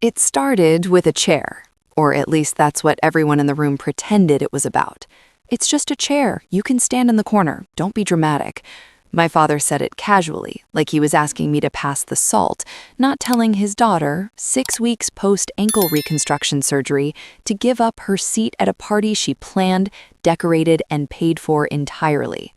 It started with a chair, or at least that's what everyone in the room pretended it was about. It's just a chair. You can stand in the corner. Don't be dramatic. My father said it casually, like he was asking me to pass the salt, not telling his daughter, 6 weeks post-ankle reconstruction surgery, to give up her seat at a party she planned, decorated, and paid for entirely.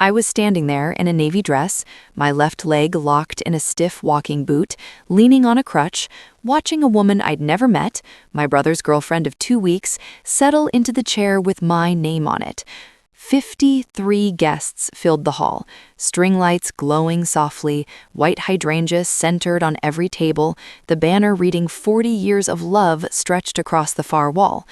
I was standing there in a navy dress, my left leg locked in a stiff walking boot, leaning on a crutch, watching a woman I'd never met, my brother's girlfriend of 2 weeks, settle into the chair with my name on it. 53 guests filled the hall, string lights glowing softly, white hydrangeas centered on every table, the banner reading 40 years of love stretched across the far wall.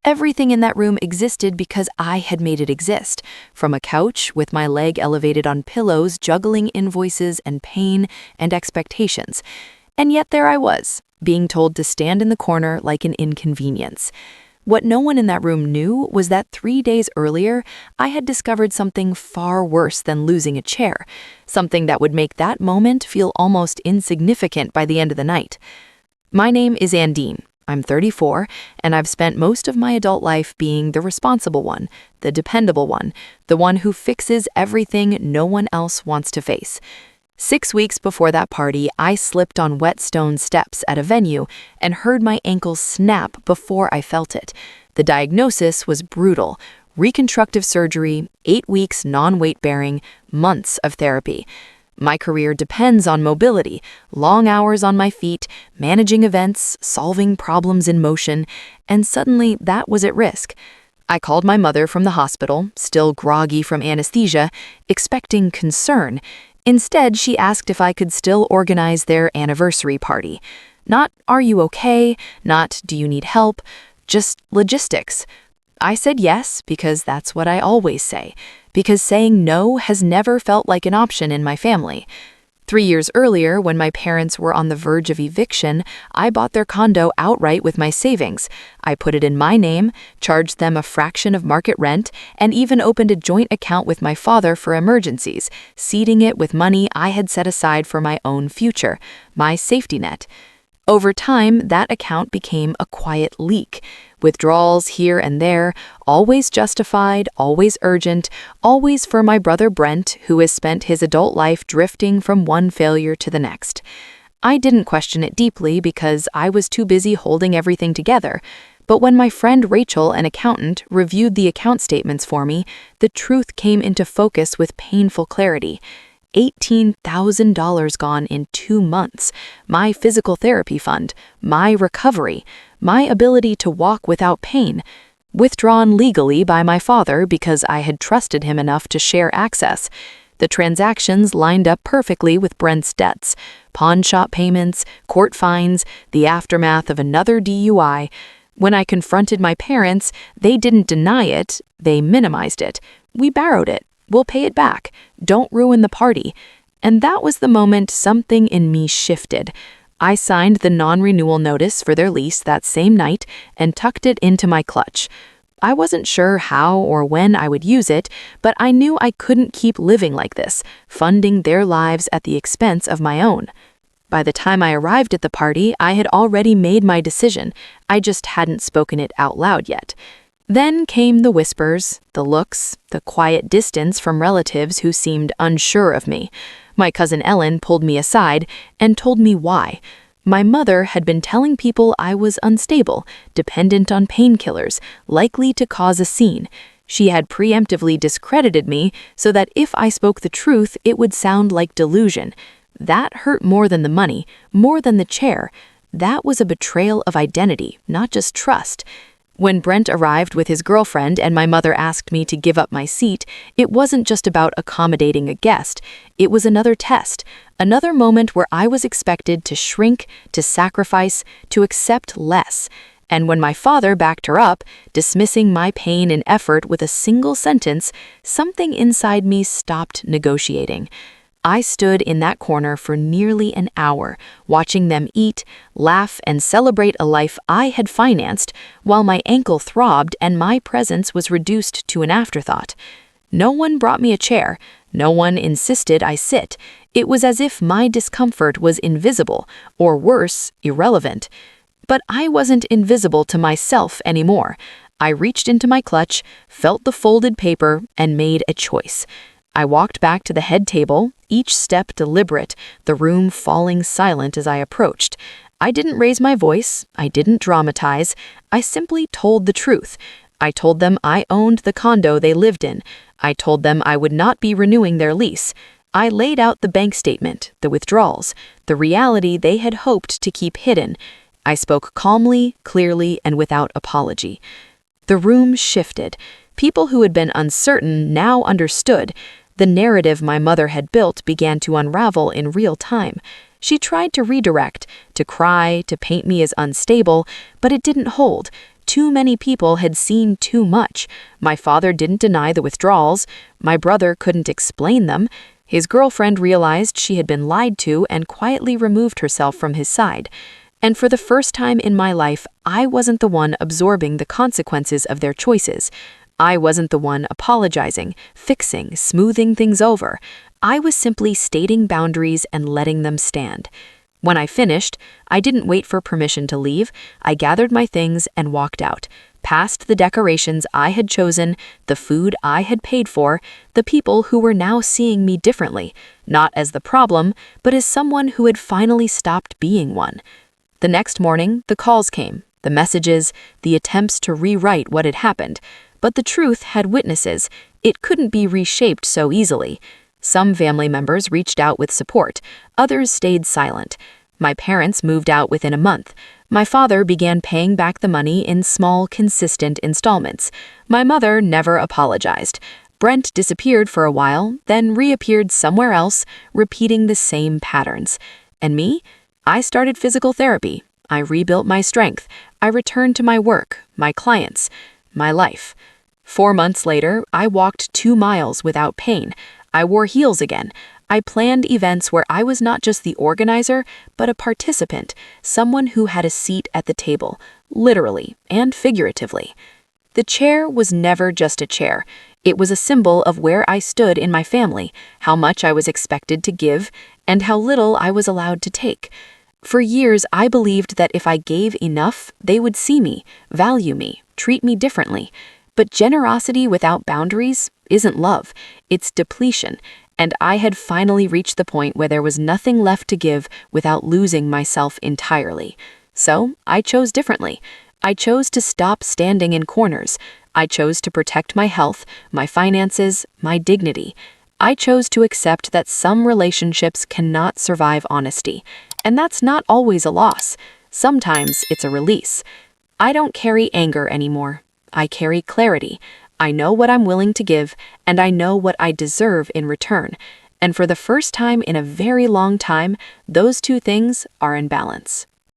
Everything in that room existed because I had made it exist, from a couch with my leg elevated on pillows juggling invoices and pain and expectations. And yet there I was, being told to stand in the corner like an inconvenience. What no one in that room knew was that 3 days earlier, I had discovered something far worse than losing a chair, something that would make that moment feel almost insignificant by the end of the night. My name is Andine. I'm 34, and I've spent most of my adult life being the responsible one, the dependable one, the one who fixes everything no one else wants to face. 6 weeks before that party, I slipped on wet stone steps at a venue and heard my ankle snap before I felt it. The diagnosis was brutal. Reconstructive surgery, 8 weeks non-weight bearing, months of therapy. My career depends on mobility, long hours on my feet, managing events, solving problems in motion, and suddenly that was at risk. I called my mother from the hospital, still groggy from anesthesia, expecting concern. Instead, she asked if I could still organize their anniversary party. Not, "Are you okay?" Not, "Do you need help?" Just logistics. I said yes because that's what I always say, because saying no has never felt like an option in my family. 3 years earlier, when my parents were on the verge of eviction, I bought their condo outright with my savings. I put it in my name, charged them a fraction of market rent, and even opened a joint account with my father for emergencies, seeding it with money I had set aside for my own future, my safety net. Over time, that account became a quiet leak. Withdrawals here and there, always justified, always urgent, always for my brother Brent, who has spent his adult life drifting from one failure to the next. I didn't question it deeply because I was too busy holding everything together. But when my friend Rachel, an accountant, reviewed the account statements for me, the truth came into focus with painful clarity. $18,000 gone in 2 months, my physical therapy fund, my recovery, my ability to walk without pain, withdrawn legally by my father because I had trusted him enough to share access. The transactions lined up perfectly with Brent's debts, pawn shop payments, court fines, the aftermath of another DUI. When I confronted my parents, they didn't deny it, they minimized it. "We borrowed it. We'll pay it back. Don't ruin the party." And that was the moment something in me shifted. I signed the non-renewal notice for their lease that same night and tucked it into my clutch. I wasn't sure how or when I would use it, but I knew I couldn't keep living like this, funding their lives at the expense of my own. By the time I arrived at the party, I had already made my decision. I just hadn't spoken it out loud yet. Then came the whispers, the looks, the quiet distance from relatives who seemed unsure of me. My cousin Ellen pulled me aside and told me why. My mother had been telling people I was unstable, dependent on painkillers, likely to cause a scene. She had preemptively discredited me so that if I spoke the truth, it would sound like delusion. That hurt more than the money, more than the chair. That was a betrayal of identity, not just trust. When Brent arrived with his girlfriend and my mother asked me to give up my seat, it wasn't just about accommodating a guest. It was another test, another moment where I was expected to shrink, to sacrifice, to accept less. And when my father backed her up, dismissing my pain and effort with a single sentence, something inside me stopped negotiating. I stood in that corner for nearly an hour, watching them eat, laugh, and celebrate a life I had financed, while my ankle throbbed and my presence was reduced to an afterthought. No one brought me a chair. No one insisted I sit. It was as if my discomfort was invisible, or worse, irrelevant. But I wasn't invisible to myself anymore. I reached into my clutch, felt the folded paper, and made a choice. I walked back to the head table, each step deliberate, the room falling silent as I approached. I didn't raise my voice, I didn't dramatize, I simply told the truth. I told them I owned the condo they lived in. I told them I would not be renewing their lease. I laid out the bank statement, the withdrawals, the reality they had hoped to keep hidden. I spoke calmly, clearly, and without apology. The room shifted. People who had been uncertain now understood. The narrative my mother had built began to unravel in real time. She tried to redirect, to cry, to paint me as unstable, but it didn't hold. Too many people had seen too much. My father didn't deny the withdrawals. My brother couldn't explain them. His girlfriend realized she had been lied to and quietly removed herself from his side. And for the first time in my life, I wasn't the one absorbing the consequences of their choices. I wasn't the one apologizing, fixing, smoothing things over. I was simply stating boundaries and letting them stand. When I finished, I didn't wait for permission to leave. I gathered my things and walked out, past the decorations I had chosen, the food I had paid for, the people who were now seeing me differently, not as the problem, but as someone who had finally stopped being one. The next morning, the calls came, the messages, the attempts to rewrite what had happened. But the truth had witnesses. It couldn't be reshaped so easily. Some family members reached out with support. Others stayed silent. My parents moved out within a month. My father began paying back the money in small, consistent installments. My mother never apologized. Brent disappeared for a while, then reappeared somewhere else, repeating the same patterns. And me? I started physical therapy. I rebuilt my strength. I returned to my work, my clients, my life. 4 months later, I walked 2 miles without pain. I wore heels again. I planned events where I was not just the organizer, but a participant, someone who had a seat at the table, literally and figuratively. The chair was never just a chair. It was a symbol of where I stood in my family, how much I was expected to give, and how little I was allowed to take. For years, I believed that if I gave enough, they would see me, value me, treat me differently. But generosity without boundaries isn't love, it's depletion, and I had finally reached the point where there was nothing left to give without losing myself entirely. So I chose differently. I chose to stop standing in corners. I chose to protect my health, my finances, my dignity. I chose to accept that some relationships cannot survive honesty, and that's not always a loss. Sometimes it's a release. I don't carry anger anymore. I carry clarity. I know what I'm willing to give, and I know what I deserve in return. And for the first time in a very long time, those two things are in balance.